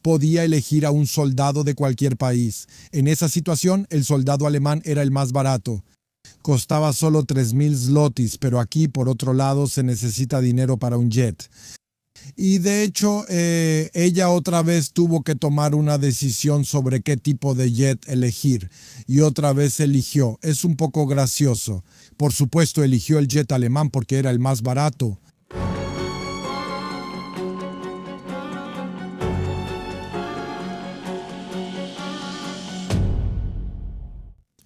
podía elegir a un soldado de cualquier país. En esa situación, el soldado alemán era el más barato. Costaba solo 3.000 zlotys, pero aquí, por otro lado, se necesita dinero para un jet. Y de hecho, ella otra vez tuvo que tomar una decisión sobre qué tipo de jet elegir. Y otra vez eligió. Es un poco gracioso. Por supuesto, eligió el jet alemán porque era el más barato.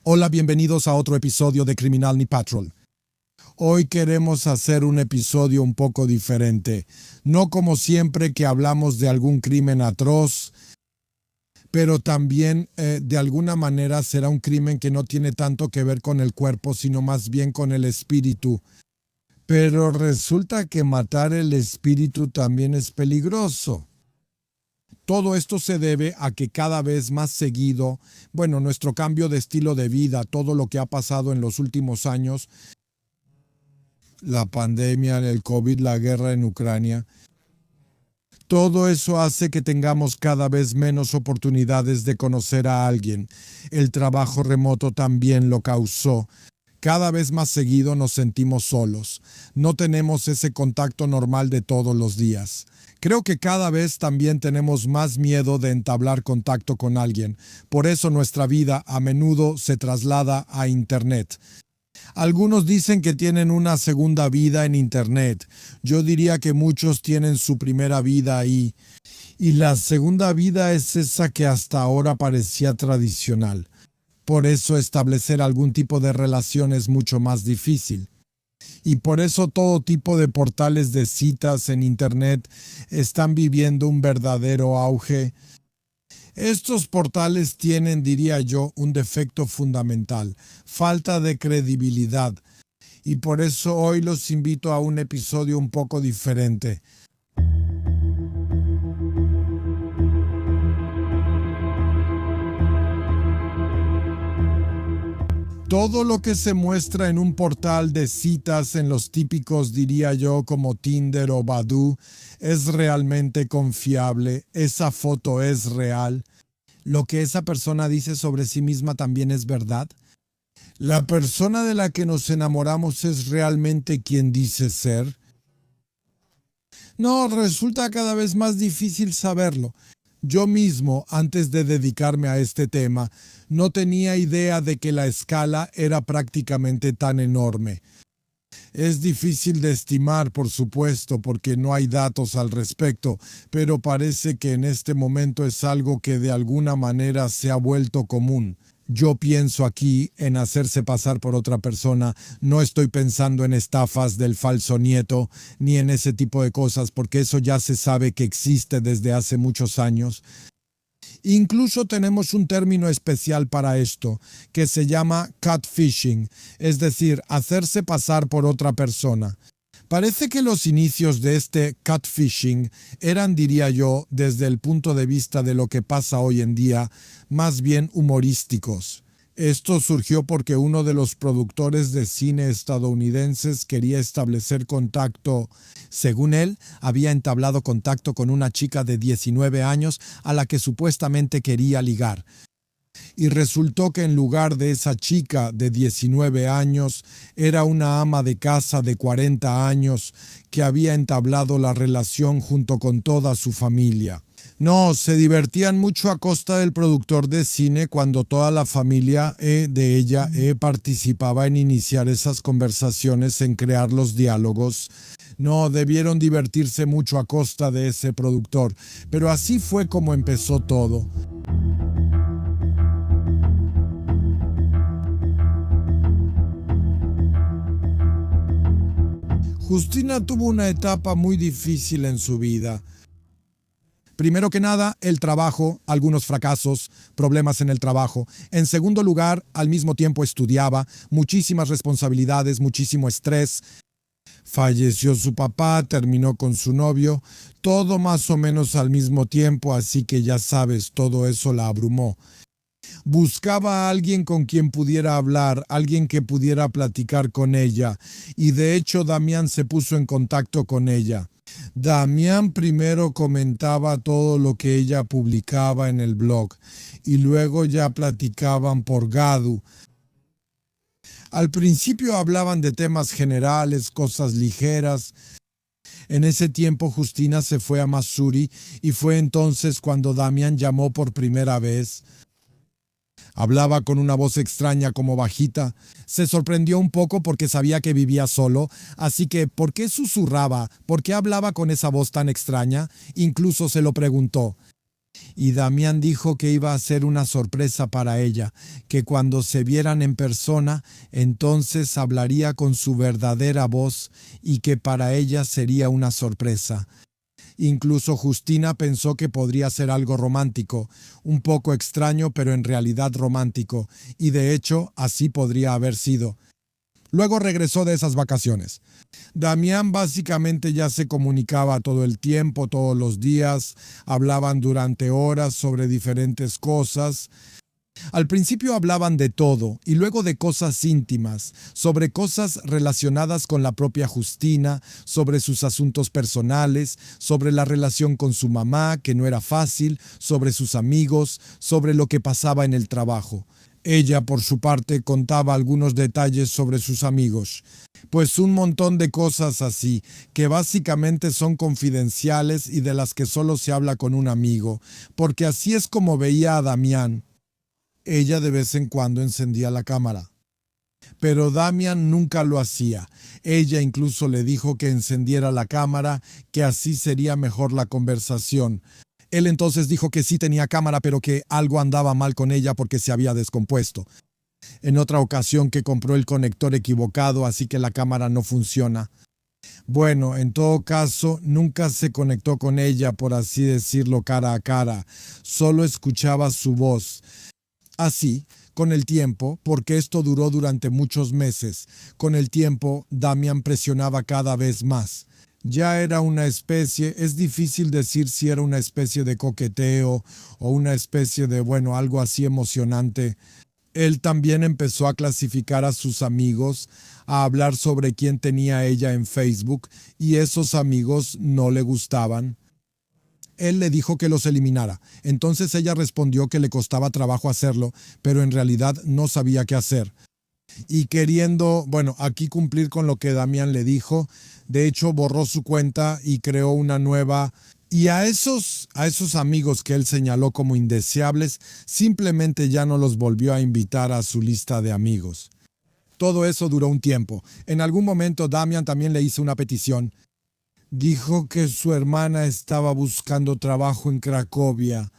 Hola, bienvenidos a otro episodio de Criminalny Patrol. Hoy queremos hacer un episodio un poco diferente. No como siempre que hablamos de algún crimen atroz, pero también de alguna manera será un crimen que no tiene tanto que ver con el cuerpo, sino más bien con el espíritu. Pero resulta que matar el espíritu también es peligroso. Todo esto se debe a que cada vez más seguido, nuestro cambio de estilo de vida, todo lo que ha pasado en los últimos años, la pandemia, el COVID, la guerra en Ucrania, todo eso hace que tengamos cada vez menos oportunidades de conocer a alguien. El trabajo remoto también lo causó. Cada vez más seguido nos sentimos solos. No tenemos ese contacto normal de todos los días. Creo que cada vez también tenemos más miedo de entablar contacto con alguien. Por eso nuestra vida a menudo se traslada a Internet. Algunos dicen que tienen una segunda vida en Internet. Yo diría que muchos tienen su primera vida ahí. Y la segunda vida es esa que hasta ahora parecía tradicional. Por eso establecer algún tipo de relación es mucho más difícil. Y por eso todo tipo de portales de citas en Internet están viviendo un verdadero auge. Estos portales tienen, diría yo, un defecto fundamental: falta de credibilidad. Y por eso hoy los invito a un episodio un poco diferente. Todo lo que se muestra en un portal de citas en los típicos, diría yo, como Tinder o Badoo, es realmente confiable. Esa foto es real. ¿Lo que esa persona dice sobre sí misma también es verdad? ¿La persona de la que nos enamoramos es realmente quien dice ser? No, resulta cada vez más difícil saberlo. Yo mismo, antes de dedicarme a este tema, no tenía idea de que la escala era prácticamente tan enorme. Es difícil de estimar, por supuesto, porque no hay datos al respecto, pero parece que en este momento es algo que de alguna manera se ha vuelto común. Yo pienso aquí en hacerse pasar por otra persona. No estoy pensando en estafas del falso nieto, ni en ese tipo de cosas, porque eso ya se sabe que existe desde hace muchos años. Incluso tenemos un término especial para esto, que se llama catfishing, es decir, hacerse pasar por otra persona. Parece que los inicios de este catfishing eran, diría yo, desde el punto de vista de lo que pasa hoy en día, más bien humorísticos. Esto surgió porque uno de los productores de cine estadounidenses quería establecer contacto. Según él, había entablado contacto con una chica de 19 años a la que supuestamente quería ligar. Y resultó que en lugar de esa chica de 19 años, era una ama de casa de 40 años que había entablado la relación junto con toda su familia. No, se divertían mucho a costa del productor de cine cuando toda la familia de ella participaba en iniciar esas conversaciones, en crear los diálogos. No, debieron divertirse mucho a costa de ese productor, pero así fue como empezó todo. Justina tuvo una etapa muy difícil en su vida. Primero que nada, el trabajo, algunos fracasos, problemas en el trabajo. En segundo lugar, al mismo tiempo estudiaba, muchísimas responsabilidades, muchísimo estrés. Falleció su papá, terminó con su novio, todo más o menos al mismo tiempo, así que ya sabes, todo eso la abrumó. Buscaba a alguien con quien pudiera hablar, alguien que pudiera platicar con ella, y de hecho Damián se puso en contacto con ella. Damián primero comentaba todo lo que ella publicaba en el blog y luego ya platicaban por Gadu. Al principio hablaban de temas generales, cosas ligeras. En ese tiempo Justina se fue a Masuri y fue entonces cuando Damián llamó por primera vez. Hablaba con una voz extraña como bajita. Se sorprendió un poco porque sabía que vivía solo, así que ¿por qué susurraba? ¿Por qué hablaba con esa voz tan extraña? Incluso se lo preguntó. Y Damián dijo que iba a ser una sorpresa para ella, que cuando se vieran en persona, entonces hablaría con su verdadera voz y que para ella sería una sorpresa. Incluso Justina pensó que podría ser algo romántico, un poco extraño pero en realidad romántico, y de hecho así podría haber sido. Luego regresó de esas vacaciones. Damián básicamente ya se comunicaba todo el tiempo, todos los días, hablaban durante horas sobre diferentes cosas. Al principio hablaban de todo y luego de cosas íntimas, sobre cosas relacionadas con la propia Justina, sobre sus asuntos personales, sobre la relación con su mamá, que no era fácil, sobre sus amigos, sobre lo que pasaba en el trabajo. Ella, por su parte, contaba algunos detalles sobre sus amigos, pues un montón de cosas así, que básicamente son confidenciales y de las que solo se habla con un amigo, porque así es como veía a Damián. Ella de vez en cuando encendía la cámara. Pero Damián nunca lo hacía. Ella incluso le dijo que encendiera la cámara, que así sería mejor la conversación. Él entonces dijo que sí tenía cámara, pero que algo andaba mal con ella porque se había descompuesto. En otra ocasión que compró el conector equivocado, así que la cámara no funciona. Bueno, en todo caso, nunca se conectó con ella, por así decirlo, cara a cara. Solo escuchaba su voz. Así, con el tiempo, porque esto duró durante muchos meses, con el tiempo Damián presionaba cada vez más. Ya era una especie, es difícil decir si era una especie de coqueteo o una especie de, bueno, algo así emocionante. Él también empezó a clasificar a sus amigos, a hablar sobre quién tenía ella en Facebook, y esos amigos no le gustaban. Él le dijo que los eliminara. Entonces ella respondió que le costaba trabajo hacerlo, pero en realidad no sabía qué hacer. Y queriendo, bueno, aquí cumplir con lo que Damián le dijo, de hecho borró su cuenta y creó una nueva. Y a esos amigos que él señaló como indeseables, simplemente ya no los volvió a invitar a su lista de amigos. Todo eso duró un tiempo. En algún momento Damián también le hizo una petición. Dijo que su hermana estaba buscando trabajo en Cracovia,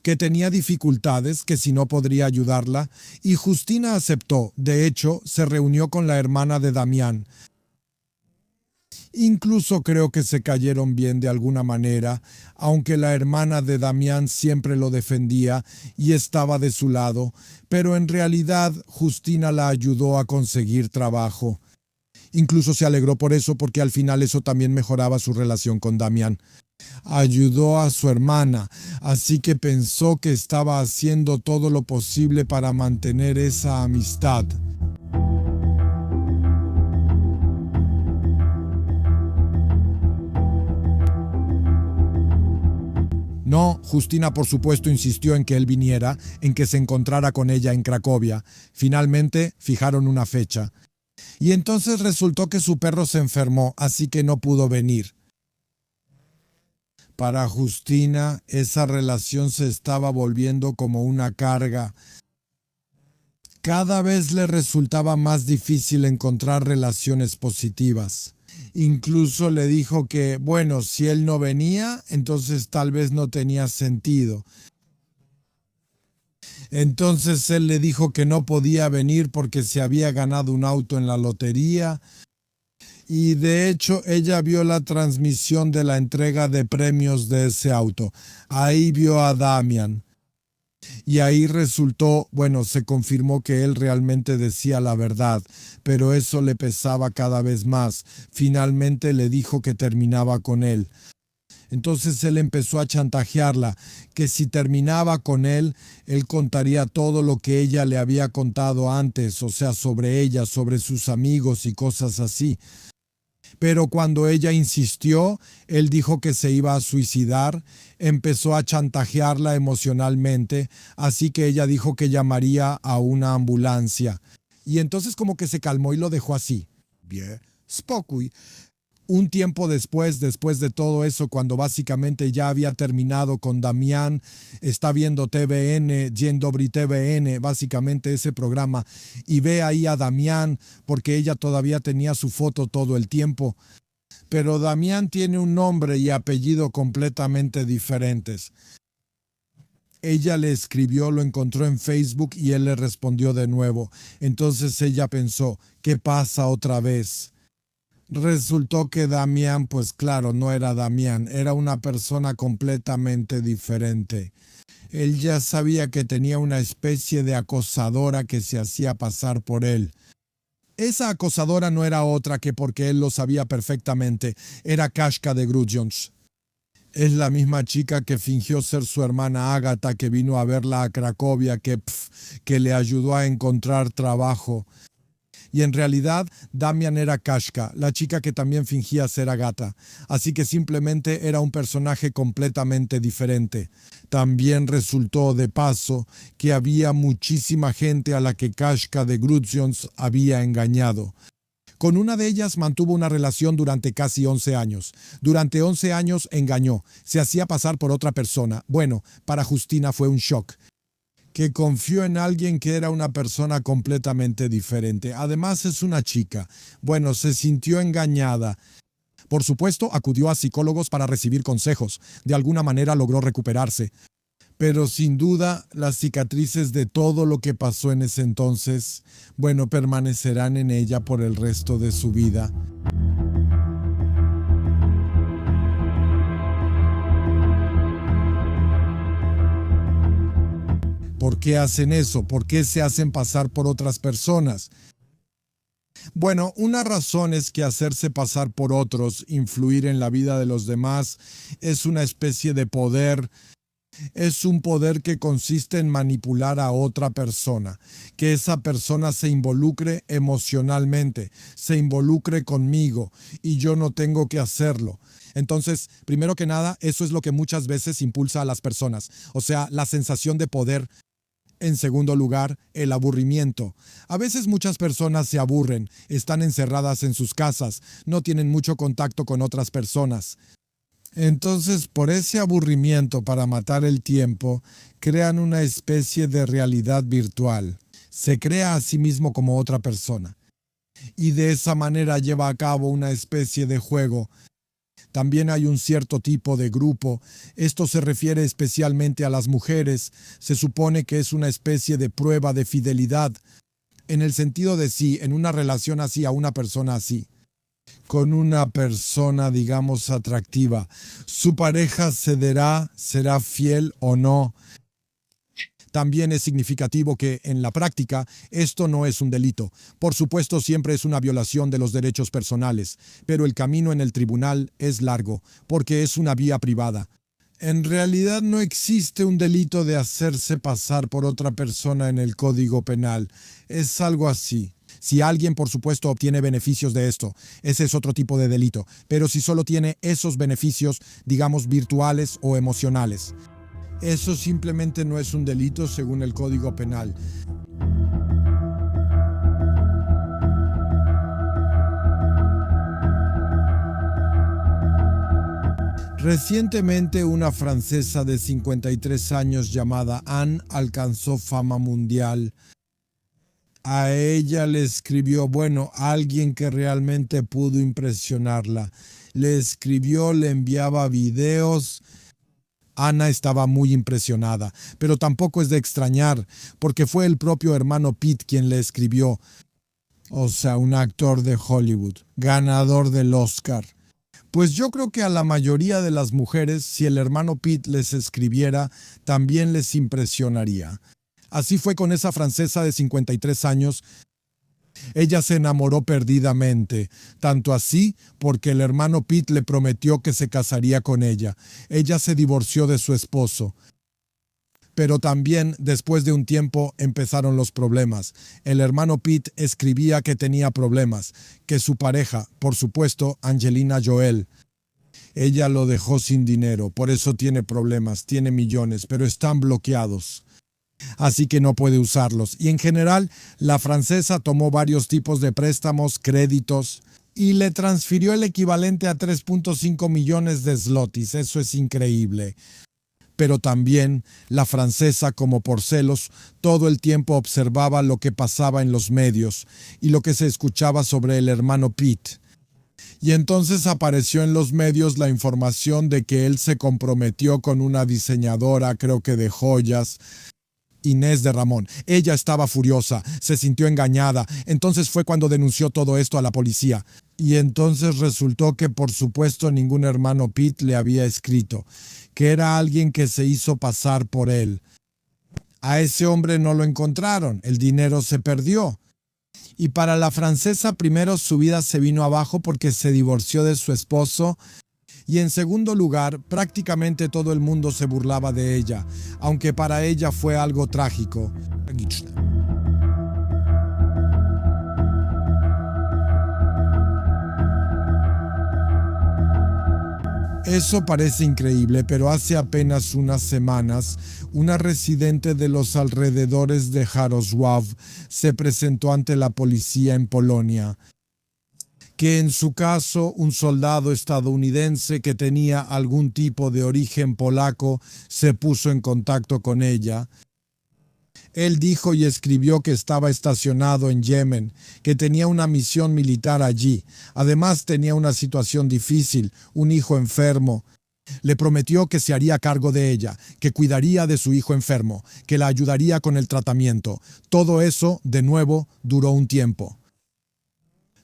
que tenía dificultades, que si no podría ayudarla, y Justina aceptó. De hecho, se reunió con la hermana de Damián. Incluso creo que se cayeron bien de alguna manera, aunque la hermana de Damián siempre lo defendía y estaba de su lado, pero en realidad Justina la ayudó a conseguir trabajo. Incluso se alegró por eso porque al final eso también mejoraba su relación con Damián. Ayudó a su hermana, así que pensó que estaba haciendo todo lo posible para mantener esa amistad. No, Justina por supuesto insistió en que él viniera, en que se encontrara con ella en Cracovia. Finalmente fijaron una fecha. Y entonces resultó que su perro se enfermó, así que no pudo venir. Para Justina, esa relación se estaba volviendo como una carga. Cada vez le resultaba más difícil encontrar relaciones positivas. Incluso le dijo que, bueno, si él no venía, entonces tal vez no tenía sentido. Entonces él le dijo que no podía venir porque se había ganado un auto en la lotería. Y de hecho ella vio la transmisión de la entrega de premios de ese auto. Ahí vio a Damián. Y ahí resultó, bueno, se confirmó que él realmente decía la verdad, pero eso le pesaba cada vez más. Finalmente le dijo que terminaba con él. Entonces él empezó a chantajearla, que si terminaba con él contaría todo lo que ella le había contado antes, o sea, sobre ella, sobre sus amigos y cosas así. Pero cuando ella insistió, él dijo que se iba a suicidar, empezó a chantajearla emocionalmente, así que ella dijo que llamaría a una ambulancia. Y entonces como que se calmó y lo dejó así. Bien, spokój. Un tiempo después de todo eso, cuando básicamente ya había terminado con Damián, está viendo TVN, Dzień Dobry TVN, básicamente ese programa, y ve ahí a Damián, porque ella todavía tenía su foto todo el tiempo. Pero Damián tiene un nombre y apellido completamente diferentes. Ella le escribió, lo encontró en Facebook y él le respondió de nuevo. Entonces ella pensó, ¿qué pasa otra vez? Resultó que Damián, pues claro, no era Damián, era una persona completamente diferente. Él ya sabía que tenía una especie de acosadora que se hacía pasar por él. Esa acosadora no era otra que, porque él lo sabía perfectamente, era Kaśka de Grudziądz. Es la misma chica que fingió ser su hermana Ágata, que vino a verla a Cracovia, que le ayudó a encontrar trabajo. Y en realidad, Damian era Kaśka, la chica que también fingía ser Agata. Así que simplemente era un personaje completamente diferente. También resultó, de paso, que había muchísima gente a la que Kaśka de Grudziądz había engañado. Con una de ellas mantuvo una relación durante casi 11 años. Durante 11 años engañó, se hacía pasar por otra persona. Bueno, para Justina fue un shock, que confió en alguien que era una persona completamente diferente. Además es una chica. Bueno, se sintió engañada. Por supuesto, acudió a psicólogos para recibir consejos. De alguna manera logró recuperarse. Pero sin duda, las cicatrices de todo lo que pasó en ese entonces, bueno, permanecerán en ella por el resto de su vida. ¿Por qué hacen eso? ¿Por qué se hacen pasar por otras personas? Bueno, una razón es que hacerse pasar por otros, influir en la vida de los demás, es una especie de poder. Es un poder que consiste en manipular a otra persona, que esa persona se involucre emocionalmente, se involucre conmigo y yo no tengo que hacerlo. Entonces, primero que nada, eso es lo que muchas veces impulsa a las personas, o sea, la sensación de poder. En segundo lugar, el aburrimiento. A veces muchas personas se aburren, están encerradas en sus casas, no tienen mucho contacto con otras personas. Entonces, por ese aburrimiento para matar el tiempo, crean una especie de realidad virtual. Se crea a sí mismo como otra persona. Y de esa manera lleva a cabo una especie de juego. También hay un cierto tipo de grupo. Esto se refiere especialmente a las mujeres. Se supone que es una especie de prueba de fidelidad, en el sentido de si en una relación así a una persona así, con una persona, digamos, atractiva, su pareja cederá, será fiel o no. También es significativo que, en la práctica, esto no es un delito. Por supuesto, siempre es una violación de los derechos personales, pero el camino en el tribunal es largo, porque es una vía privada. En realidad no existe un delito de hacerse pasar por otra persona en el Código Penal. Es algo así. Si alguien, por supuesto, obtiene beneficios de esto, ese es otro tipo de delito. Pero si solo tiene esos beneficios, digamos, virtuales o emocionales, eso simplemente no es un delito según el Código Penal. Recientemente, una francesa de 53 años llamada Anne alcanzó fama mundial. A ella le escribió, bueno, alguien que realmente pudo impresionarla. Le escribió, le enviaba videos. Ana estaba muy impresionada, pero tampoco es de extrañar, porque fue el propio hermano Pete quien le escribió. O sea, un actor de Hollywood, ganador del Oscar. Pues yo creo que a la mayoría de las mujeres, si el hermano Pete les escribiera, también les impresionaría. Así fue con esa francesa de 53 años. Ella se enamoró perdidamente, tanto así porque el hermano Pete le prometió que se casaría con ella. Ella se divorció de su esposo. Pero también, después de un tiempo, empezaron los problemas. El hermano Pete escribía que tenía problemas, que su pareja, por supuesto, Angelina Joel, ella lo dejó sin dinero, por eso tiene problemas, tiene millones, pero están bloqueados. Así que no puede usarlos. Y en general, la francesa tomó varios tipos de préstamos, créditos, y le transfirió el equivalente a 3.5 millones de zlotys. Eso es increíble. Pero también la francesa, como por celos, todo el tiempo observaba lo que pasaba en los medios y lo que se escuchaba sobre el hermano Pete. Y entonces apareció en los medios la información de que él se comprometió con una diseñadora, creo que de joyas, Inés de Ramón. Ella estaba furiosa, se sintió engañada. Entonces fue cuando denunció todo esto a la policía. Y entonces resultó que por supuesto ningún hermano Pete le había escrito, que era alguien que se hizo pasar por él. A ese hombre no lo encontraron, el dinero se perdió. Y para la francesa, primero su vida se vino abajo porque se divorció de su esposo. Y en segundo lugar, prácticamente todo el mundo se burlaba de ella, aunque para ella fue algo trágico. Eso parece increíble, pero hace apenas unas semanas, una residente de los alrededores de Jarosław se presentó ante la policía en Polonia, que en su caso un soldado estadounidense que tenía algún tipo de origen polaco se puso en contacto con ella. Él dijo y escribió que estaba estacionado en Yemen, que tenía una misión militar allí. Además tenía una situación difícil, un hijo enfermo. Le prometió que se haría cargo de ella, que cuidaría de su hijo enfermo, que la ayudaría con el tratamiento. Todo eso, de nuevo, duró un tiempo.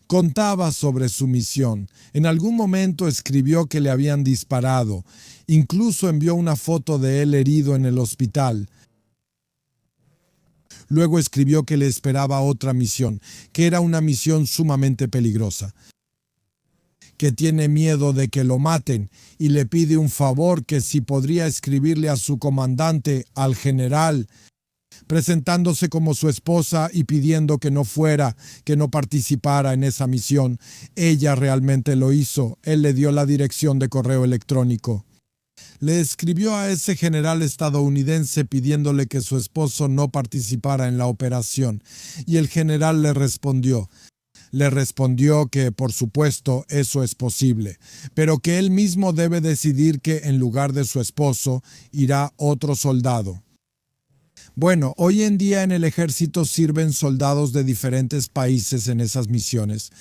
Contaba sobre su misión. En algún momento escribió que le habían disparado. Incluso envió una foto de él herido en el hospital. Luego escribió que le esperaba otra misión, que era una misión sumamente peligrosa, que tiene miedo de que lo maten y le pide un favor, que si podría escribirle a su comandante, al general, presentándose como su esposa y pidiendo que no fuera, que no participara en esa misión. Ella realmente lo hizo. Él le dio la dirección de correo electrónico. Le escribió a ese general estadounidense pidiéndole que su esposo no participara en la operación, y el general le respondió. Le respondió que, por supuesto, eso es posible, pero que él mismo debe decidir que, en lugar de su esposo, irá otro soldado. Bueno, hoy en día en el ejército sirven soldados de diferentes países en esas misiones.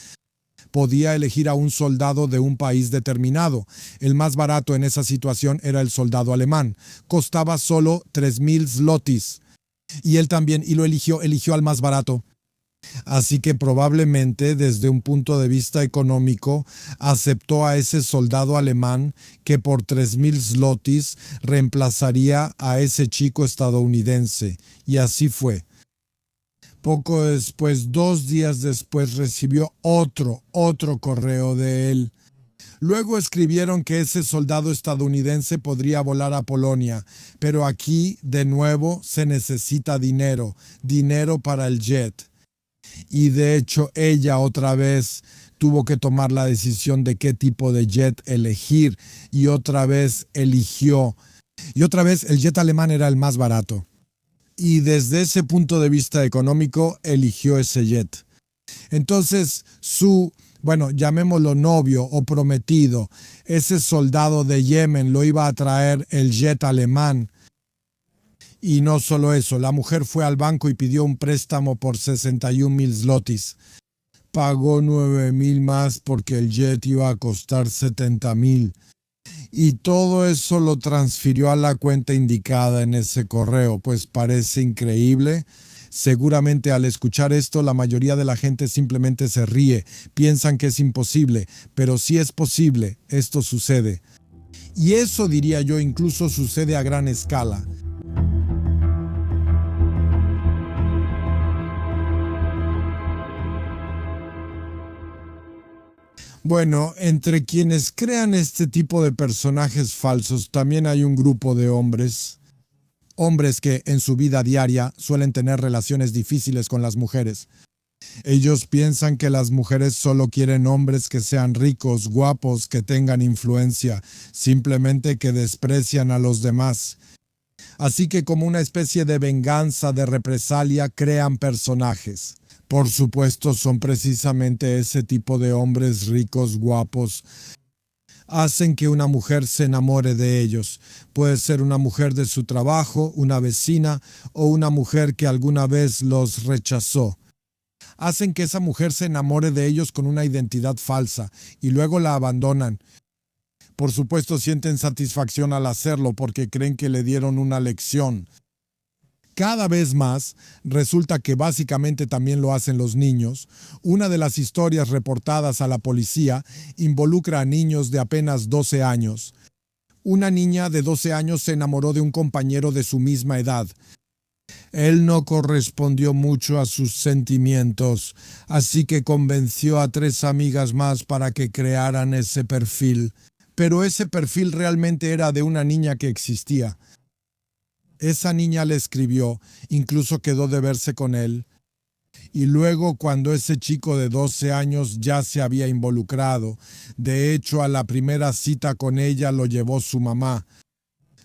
Podía elegir a un soldado de un país determinado. El más barato en esa situación era el soldado alemán. Costaba solo 3.000 zlotys. Y él también, y lo eligió al más barato. Así que probablemente desde un punto de vista económico aceptó a ese soldado alemán que por 3.000 zlotys reemplazaría a ese chico estadounidense. Y así fue. Poco después, 2 días después, recibió otro correo de él. Luego escribieron que ese soldado estadounidense podría volar a Polonia, pero aquí, de nuevo, se necesita dinero para el jet. Y de hecho, ella otra vez tuvo que tomar la decisión de qué tipo de jet elegir, y otra vez eligió. Y otra vez, el jet alemán era el más barato. Y desde ese punto de vista económico, eligió ese jet. Entonces, llamémoslo novio o prometido, ese soldado de Yemen lo iba a traer el jet alemán. Y no solo eso, la mujer fue al banco y pidió un préstamo por 61.000 zlotys. Pagó 9.000 más porque el jet iba a costar 70.000. Y todo eso lo transfirió a la cuenta indicada en ese correo. Pues parece increíble. Seguramente al escuchar esto la mayoría de la gente simplemente se ríe, piensan que es imposible, pero sí es posible, esto sucede. Y eso, diría yo, incluso sucede a gran escala. Bueno, entre quienes crean este tipo de personajes falsos también hay un grupo de hombres hombres que en su vida diaria suelen tener relaciones difíciles con las mujeres. Ellos piensan que las mujeres solo quieren hombres que sean ricos, guapos, que tengan influencia, simplemente que desprecian a los demás. Así que como una especie de venganza, de represalia, crean personajes. Por supuesto, son precisamente ese tipo de hombres ricos, guapos. Hacen que una mujer se enamore de ellos. Puede ser una mujer de su trabajo, una vecina o una mujer que alguna vez los rechazó. Hacen que esa mujer se enamore de ellos con una identidad falsa y luego la abandonan. Por supuesto, sienten satisfacción al hacerlo porque creen que le dieron una lección. Cada vez más, resulta que básicamente también lo hacen los niños. Una de las historias reportadas a la policía involucra a niños de apenas 12 años. Una niña de 12 años se enamoró de un compañero de su misma edad. Él no correspondió mucho a sus sentimientos, así que convenció a 3 amigas más para que crearan ese perfil. Pero ese perfil realmente era de una niña que existía. Esa niña le escribió, incluso quedó de verse con él. Y luego, cuando ese chico de 12 años ya se había involucrado, de hecho a la primera cita con ella lo llevó su mamá.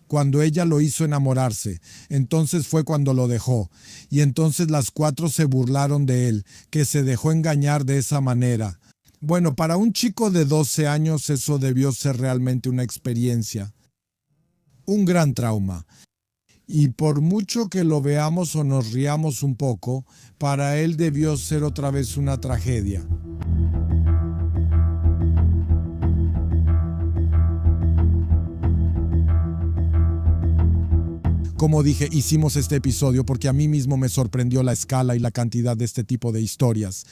Cuando ella lo hizo enamorarse, entonces fue cuando lo dejó. Y entonces las 4 se burlaron de él, que se dejó engañar de esa manera. Bueno, para un chico de 12 años eso debió ser realmente una experiencia. Un gran trauma. Y por mucho que lo veamos o nos riamos un poco, para él debió ser otra vez una tragedia. Como dije, hicimos este episodio porque a mí mismo me sorprendió la escala y la cantidad de este tipo de historias.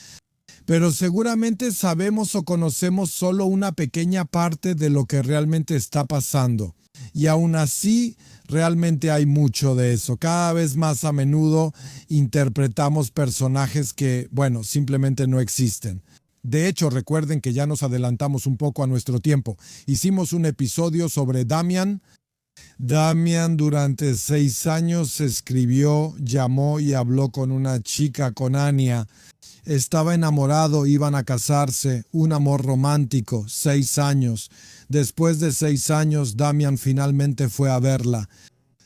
Pero seguramente sabemos o conocemos solo una pequeña parte de lo que realmente está pasando. Y aún así, realmente hay mucho de eso. Cada vez más a menudo interpretamos personajes que, bueno, simplemente no existen. De hecho, recuerden que ya nos adelantamos un poco a nuestro tiempo. Hicimos un episodio sobre Damian. Damian durante 6 años escribió, llamó y habló con una chica, con Anya. Estaba enamorado, iban a casarse, un amor romántico, 6 años. Después de 6 años, Damian finalmente fue a verla.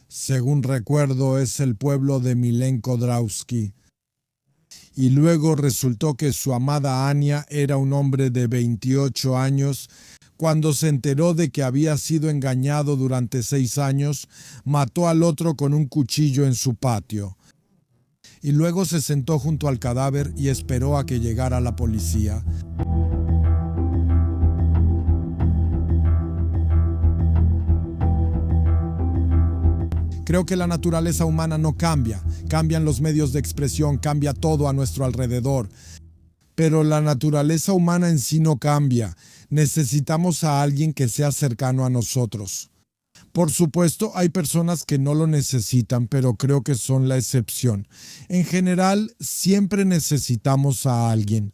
Según recuerdo, es el pueblo de Milenko Drawski. Y luego resultó que su amada Anya era un hombre de 28 años. Cuando se enteró de que había sido engañado durante 6 años, mató al otro con un cuchillo en su patio. Y luego se sentó junto al cadáver y esperó a que llegara la policía. Creo que la naturaleza humana no cambia. Cambian los medios de expresión, cambia todo a nuestro alrededor. Pero la naturaleza humana en sí no cambia. Necesitamos a alguien que sea cercano a nosotros. Por supuesto, hay personas que no lo necesitan, pero creo que son la excepción. En general, siempre necesitamos a alguien.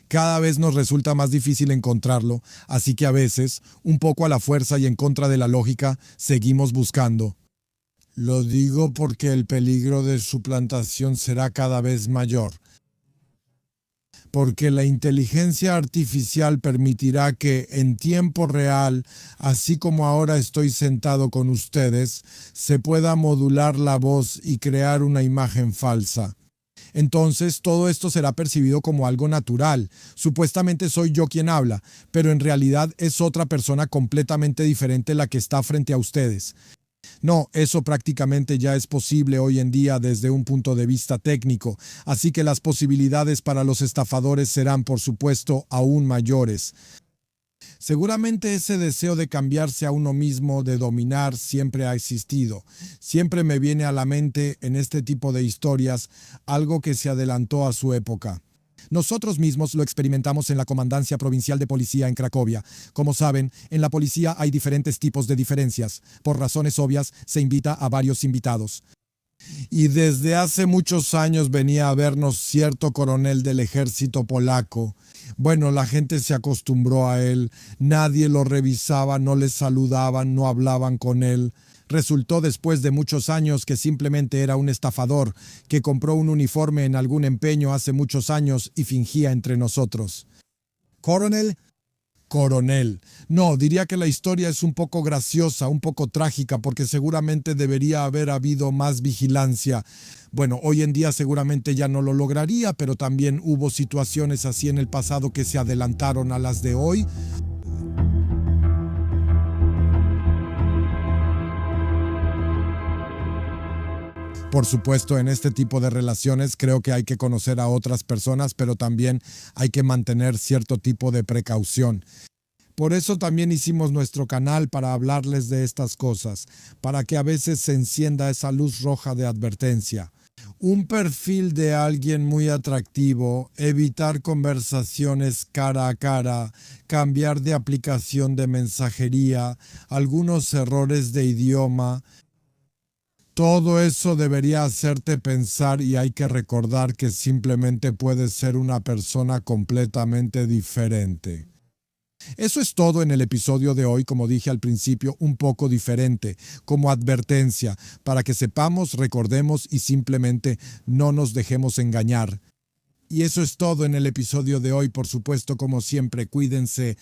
Cada vez nos resulta más difícil encontrarlo, así que a veces, un poco a la fuerza y en contra de la lógica, seguimos buscando. Lo digo porque el peligro de suplantación será cada vez mayor. Porque la inteligencia artificial permitirá que en tiempo real, así como ahora estoy sentado con ustedes, se pueda modular la voz y crear una imagen falsa. Entonces todo esto será percibido como algo natural. Supuestamente soy yo quien habla, pero en realidad es otra persona completamente diferente la que está frente a ustedes. No, eso prácticamente ya es posible hoy en día desde un punto de vista técnico, así que las posibilidades para los estafadores serán, por supuesto, aún mayores. Seguramente ese deseo de cambiarse a uno mismo, de dominar, siempre ha existido. Siempre me viene a la mente en este tipo de historias algo que se adelantó a su época. Nosotros mismos lo experimentamos en la Comandancia Provincial de Policía en Cracovia. Como saben, en la policía hay diferentes tipos de diferencias. Por razones obvias, se invita a varios invitados. Y desde hace muchos años venía a vernos cierto coronel del ejército polaco. Bueno, la gente se acostumbró a él. Nadie lo revisaba, no le saludaban, no hablaban con él. Resultó después de muchos años que simplemente era un estafador que compró un uniforme en algún empeño hace muchos años y fingía entre nosotros. ¿Coronel? Coronel. No, diría que la historia es un poco graciosa, un poco trágica, porque seguramente debería haber habido más vigilancia. Bueno, hoy en día seguramente ya no lo lograría, pero también hubo situaciones así en el pasado que se adelantaron a las de hoy. Por supuesto, en este tipo de relaciones creo que hay que conocer a otras personas, pero también hay que mantener cierto tipo de precaución. Por eso también hicimos nuestro canal para hablarles de estas cosas, para que a veces se encienda esa luz roja de advertencia. Un perfil de alguien muy atractivo, evitar conversaciones cara a cara, cambiar de aplicación de mensajería, algunos errores de idioma. Todo eso debería hacerte pensar y hay que recordar que simplemente puedes ser una persona completamente diferente. Eso es todo en el episodio de hoy, como dije al principio, un poco diferente, como advertencia, para que sepamos, recordemos y simplemente no nos dejemos engañar. Y eso es todo en el episodio de hoy, por supuesto, como siempre, cuídense.